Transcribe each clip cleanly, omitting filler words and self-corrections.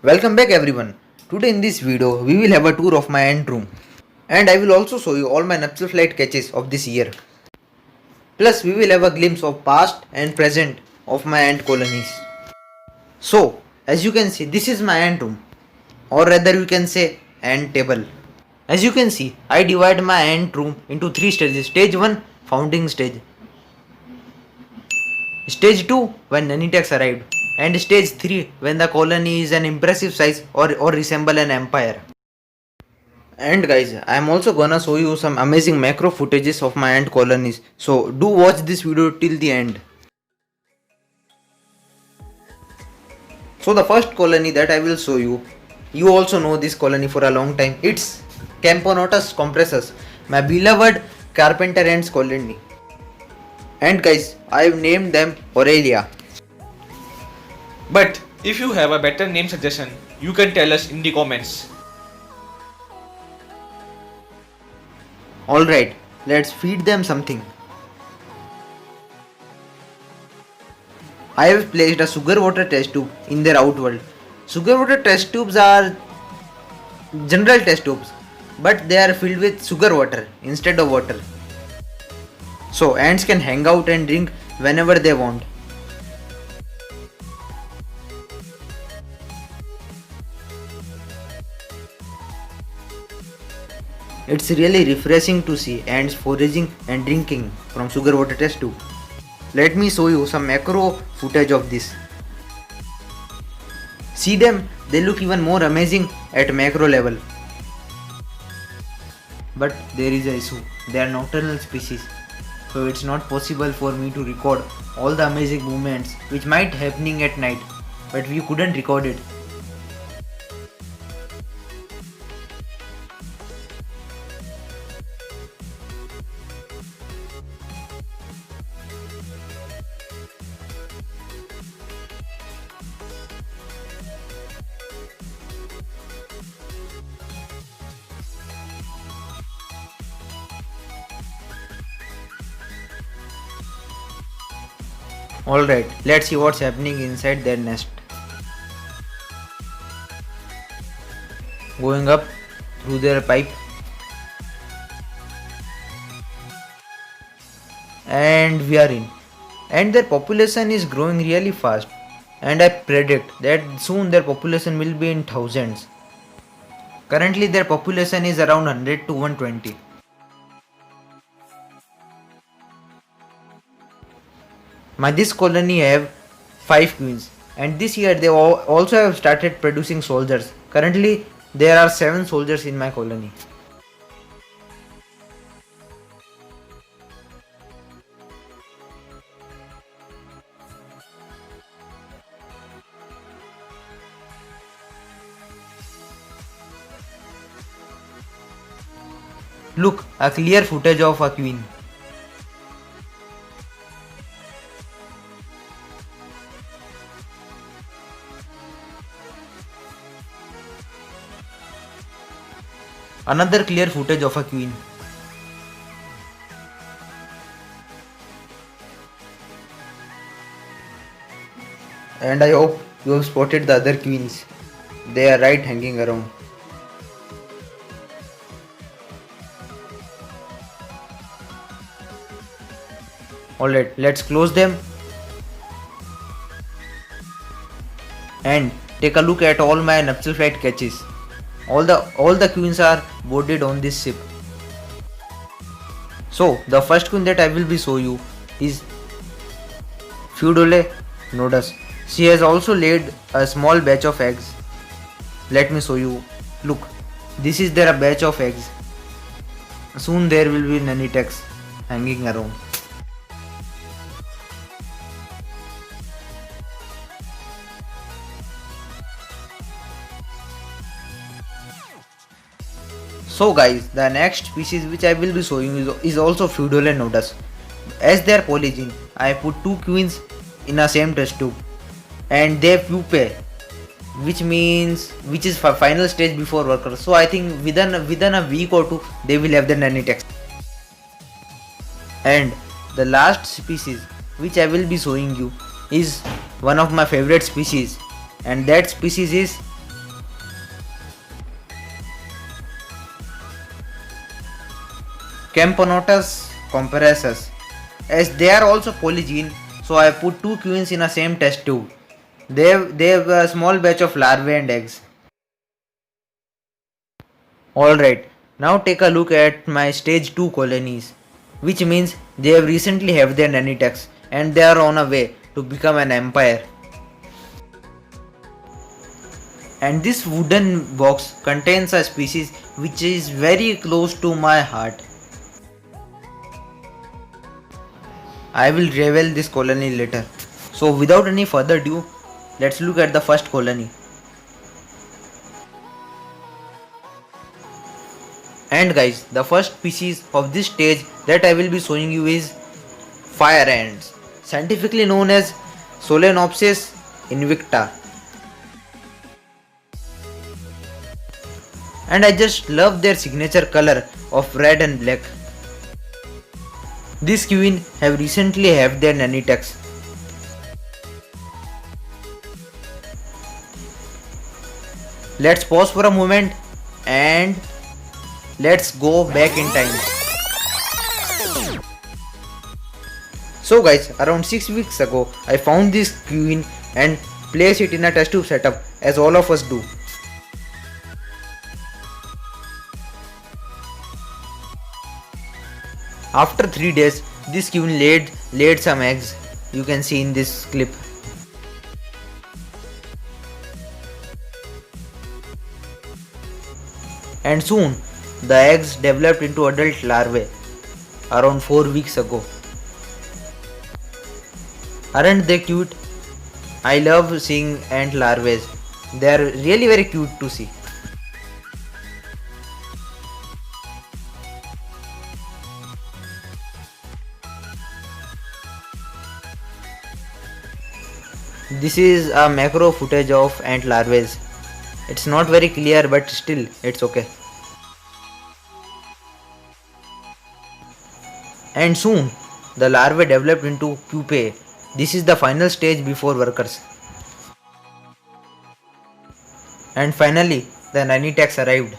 Welcome back everyone. Today in this video we will have a tour of my ant room and I will also show you all my nuptial flight catches of this year. Plus we will have a glimpse of past and present of my ant colonies. So as you can see, this is my ant room, or rather you can say ant table. As you can see, I divide my ant room into 3 stages. Stage 1, founding stage. Stage 2, when Nanitex arrived. And stage 3, when the colony is an impressive size or resemble an empire. And guys, I am also gonna show you some amazing macro footages of my ant colonies. So do watch this video till the end. So the first colony that I will show you, you also know this colony for a long time. It's Camponotus compressus, my beloved carpenter ants colony. And guys, I have named them Aurelia. But if you have a better name suggestion, you can tell us in the comments. Alright, let's feed them something. I have placed a sugar water test tube in their outworld. Sugar water test tubes are general test tubes, but they are filled with sugar water instead of water. So ants can hang out and drink whenever they want. It's really refreshing to see ants foraging and drinking from sugar water test tube. Let me show you some macro footage of this. See them, they look even more amazing at macro level. But there is an issue, they are nocturnal species. So it's not possible for me to record all the amazing movements which might happening at night, but we couldn't record it. Alright, let's see what's happening inside their nest. Going up through their pipe. And we are in. And their population is growing really fast. And I predict that soon their population will be in thousands. Currently their population is around 100 to 120. This colony have 5 queens, and this year they also have started producing soldiers. Currently there are 7 soldiers in my colony. Look, a clear footage of a queen. Another clear footage of a queen. And I hope you have spotted the other queens. They are right hanging around. Alright, let's close them and take a look at all my nuptial flight catches. All the queens are boarded on this ship. So the first queen that I will be show you is Pheudole nodus. She has also laid a small batch of eggs. Let me show you. Look, this is their batch of eggs. Soon there will be Nanitex hanging around. So guys, the next species which I will be showing you is also Pheudole nodus. As they are polygyn, I put 2 queens in a same test tube and they pupae, which is for final stage before workers. So I think within a week or 2 they will have the Nanitex. And the last species which I will be showing you is one of my favorite species, and that species is Camponotus comparissus. As they are also polygene, so I put two queens in a same test tube. They have a small batch of larvae and eggs. Alright, now take a look at my stage 2 colonies, which means they have recently have their nanitex and they are on a way to become an empire. And this wooden box contains a species which is very close to my heart. I will reveal this colony later. So without any further ado, let's look at the first colony. And guys, the first species of this stage that I will be showing you is fire ants, scientifically known as Solenopsis invicta. And I just love their signature color of red and black. This queen have recently have their nanitex. Let's pause for a moment and let's go back in time. So guys, around 6 weeks ago, I found this queen and placed it in a test tube setup as all of us do. After 3 days, this queen laid some eggs. You can see in this clip. And soon, the eggs developed into adult larvae around 4 weeks ago. Aren't they cute? I love seeing ant larvae. They are really very cute to see. This is a macro footage of ant larvae. It's not very clear, but still it's okay. And soon the larvae developed into pupae. This is the final stage before workers. And finally the nanitex arrived.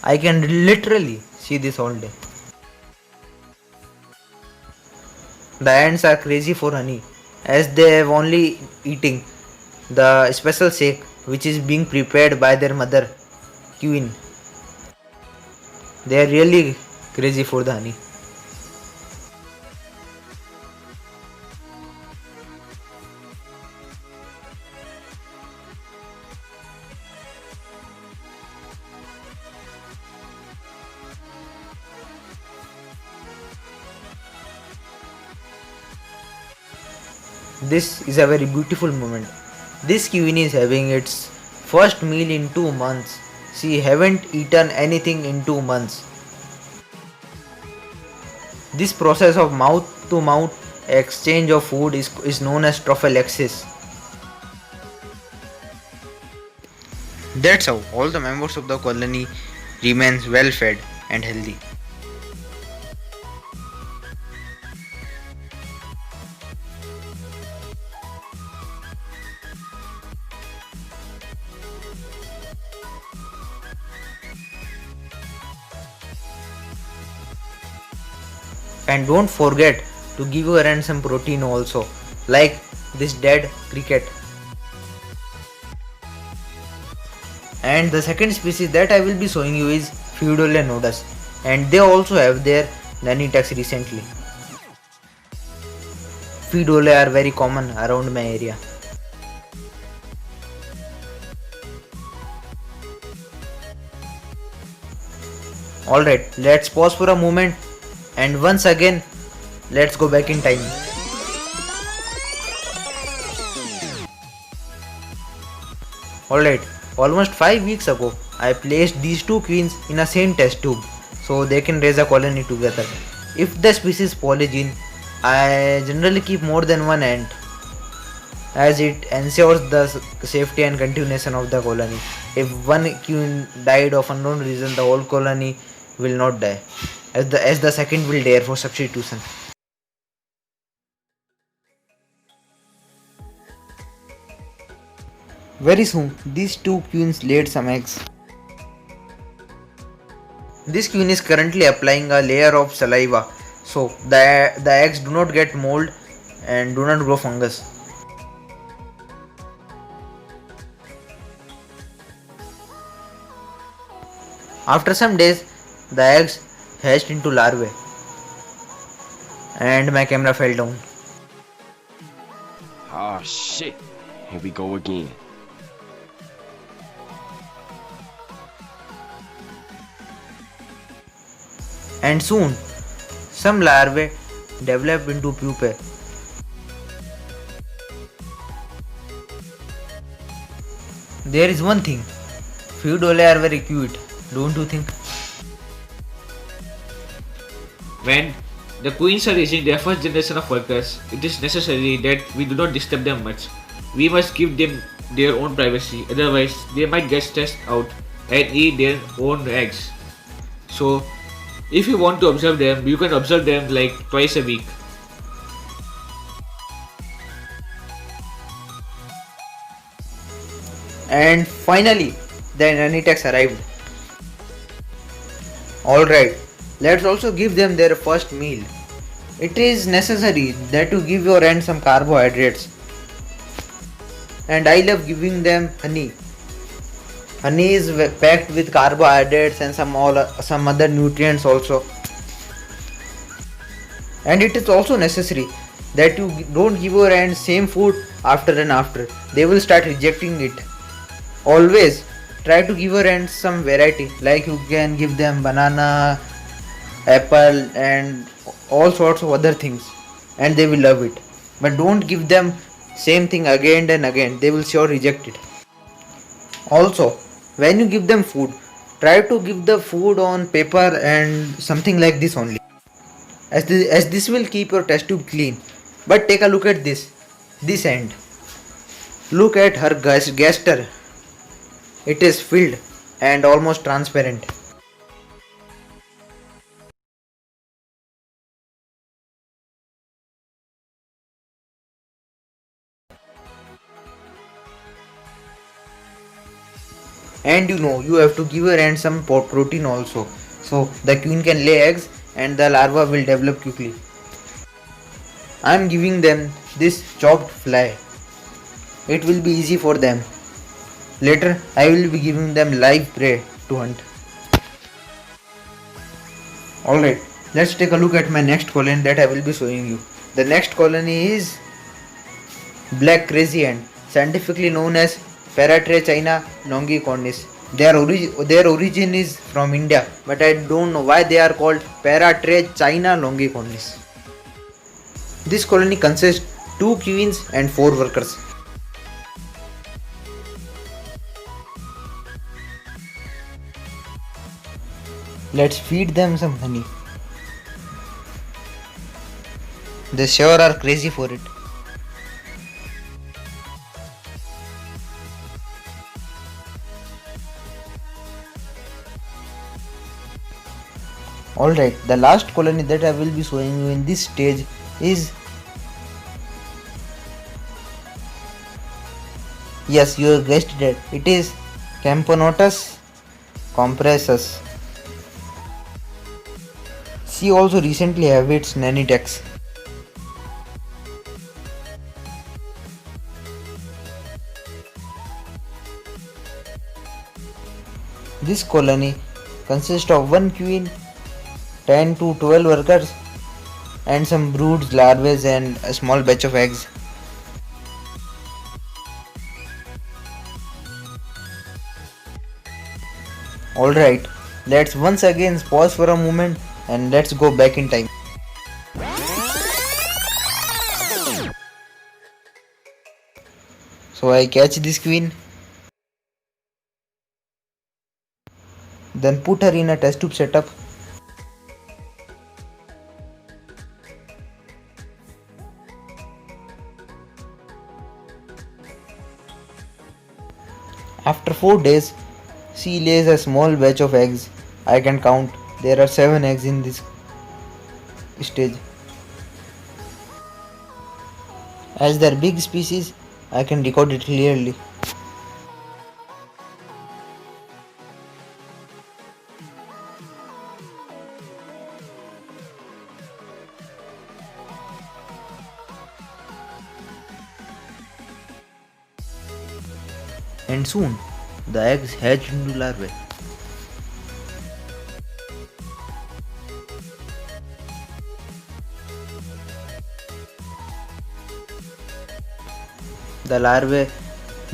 I can literally see this all day. The ants are crazy for honey as they have only eating the special shake which is being prepared by their mother queen. They are really crazy for the honey. This is a very beautiful moment. This queen is having its first meal in 2 months. She haven't eaten anything in 2 months. This process of mouth to mouth exchange of food is known as trophallaxis. That's how all the members of the colony remains well fed and healthy. And don't forget to give your ant some protein also, like this dead cricket. And the second species that I will be showing you is Pheidole nodus, and they also have their nanitex recently. Pheidole are very common around my area. Alright, let's pause for a moment and once again let's go back in time. Alright, almost 5 weeks ago I placed these two queens in a same test tube so they can raise a colony together. If the species polygene, I generally keep more than one ant as it ensures the safety and continuation of the colony. If one queen died of unknown reason, the whole colony will not die as the second will dare for substitution. Very soon, these two queens laid some eggs. This queen is currently applying a layer of saliva, so the eggs do not get mold and do not grow fungus. After some days, the eggs hatched into larvae and my camera fell down. Ah, shit. Here we go again. And soon, some larvae develop into pupae. There is one thing, few doles are very cute, don't you think? When the queens are raising their first generation of workers, it is necessary that we do not disturb them much. We must give them their own privacy, otherwise they might get stressed out and eat their own eggs. So, if you want to observe them, you can observe them like twice a week. And finally, the nanitex arrived. Alright, let's also give them their first meal. It is necessary that you give your ant some carbohydrates. And I love giving them honey. Honey is packed with carbohydrates and some other nutrients also. And it is also necessary that you don't give your ants same food after and after. They will start rejecting it. Always try to give your ants some variety, like you can give them banana, apple and all sorts of other things, and they will love it. But don't give them same thing again and again, they will sure reject it. Also, when you give them food, try to give the food on paper and something like this only, as this will keep your test tube clean. But take a look at this end. Look at her gaster. It is filled and almost transparent. And you have to give your ant some protein also, so the queen can lay eggs and the larva will develop quickly. I am giving them this chopped fly. It will be easy for them. Later I will be giving them live prey to hunt. Alright, let's take a look at my next colony that I will be showing you. The next colony is black crazy ant, scientifically known as Paratrae china longicornis. Their origin is from India, but I don't know why they are called Paratrae china longicornis. This colony consists 2 queens and 4 workers. Let's feed them some honey. They sure are crazy for it. Alright, the last colony that I will be showing you in this stage is, yes, you have guessed it, it is Camponotus compressus. She also recently have its nanitex. This colony consists of 1 queen, 10 to 12 workers and some broods, larvae and a small batch of eggs. Alright, let's once again pause for a moment and let's go back in time. So I catch this queen, then put her in a test tube setup. After 4 days, she lays a small batch of eggs. I can count. There are 7 eggs in this stage. As they are big species, I can decode it clearly. and soon the eggs hatch into larvae. The larvae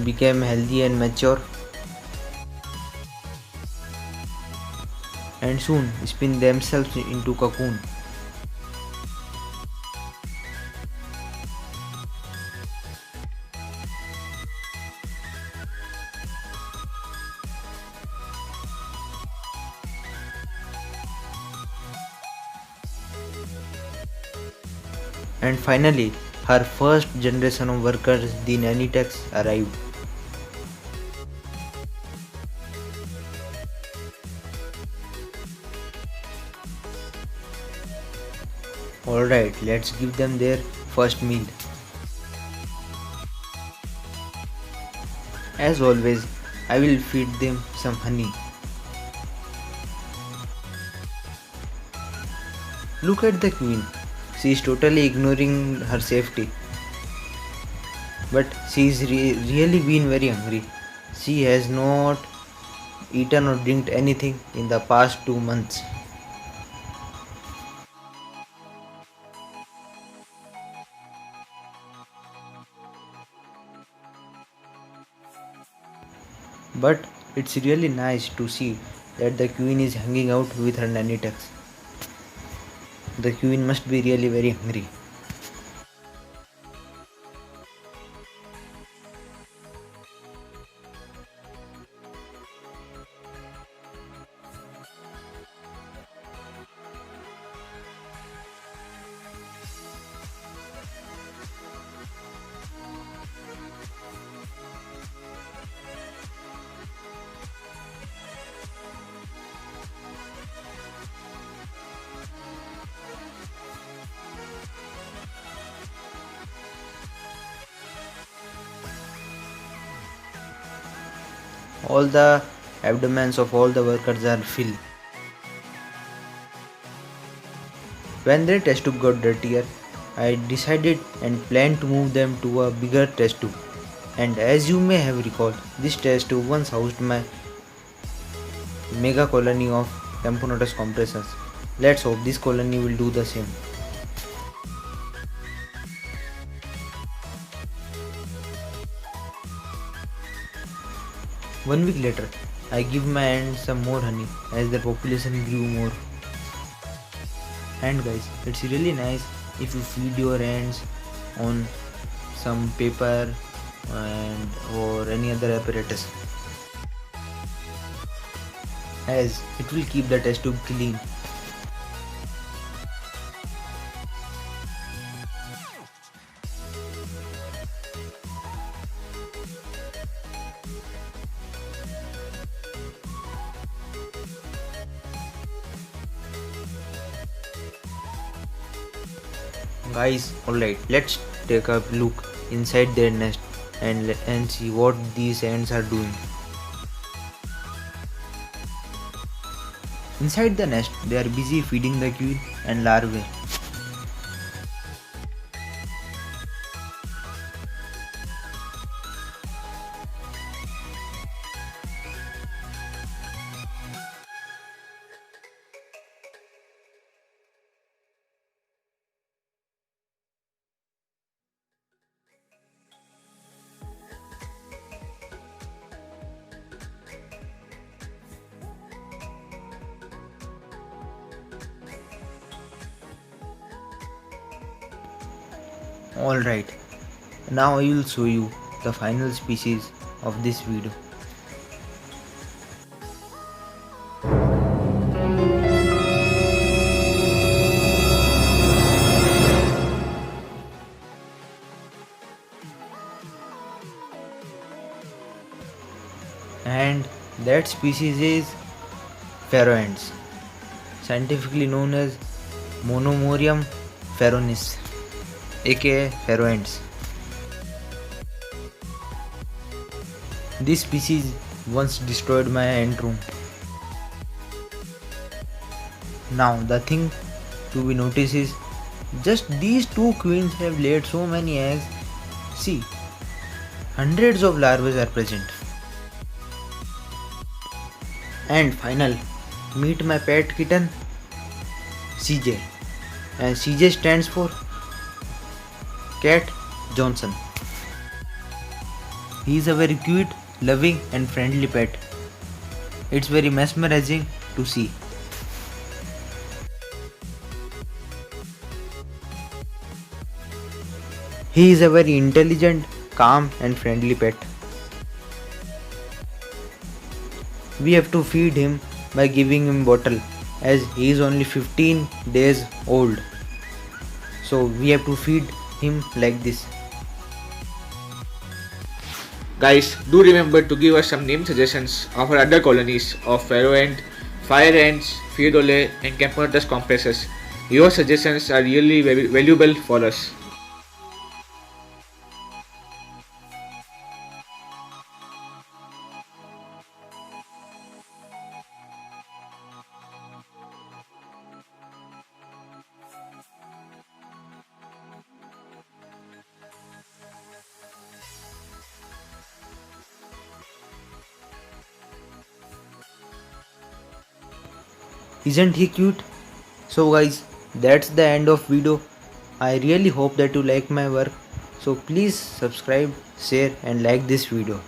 became healthy and mature and soon spin themselves into cocoon. And finally, her first generation of workers, the nannytechs, arrived. Alright, let's give them their first meal. As always, I will feed them some honey. Look at the queen. She is totally ignoring her safety. But she is really been very hungry. She has not eaten or drank anything in the past 2 months. But it's really nice to see that the queen is hanging out with her nannytechs. The queen must be really very hungry. All the abdomens of all the workers are filled. When their test tube got dirtier, I decided and planned to move them to a bigger test tube. And as you may have recalled, this test tube once housed my mega colony of Camponotus compressors. Let's hope this colony will do the same. One week later, I give my ants some more honey as their population grew more. And guys, it's really nice if you feed your ants on some paper and or any other apparatus, as it will keep the test tube clean. Guys, alright, let's take a look inside their nest and see what these ants are doing. Inside the nest, they are busy feeding the queen and larvae. Alright, now I will show you the final species of this video. And that species is pharaoh ants, scientifically known as Monomorium feronis, aka pharaoh ants. This species once destroyed my ant room. Now the thing to be noticed is just these two queens have laid so many eggs. See, hundreds of larvae are present. And final, meet my pet kitten CJ, and CJ stands for Cat Johnson. He is a very cute, loving and friendly pet. It's very mesmerizing to see. He is a very intelligent, calm and friendly pet. We have to feed him by giving him bottle as he is only 15 days old. So we have to feed him like this. Guys, do remember to give us some name suggestions of our other colonies of Faroe Ant, Fire Ants, Fiodole and Camponotus complexes. Your suggestions are really valuable for us. Isn't he cute? So guys, that's the end of video. I really hope that you like my work. So please subscribe, share and like this video.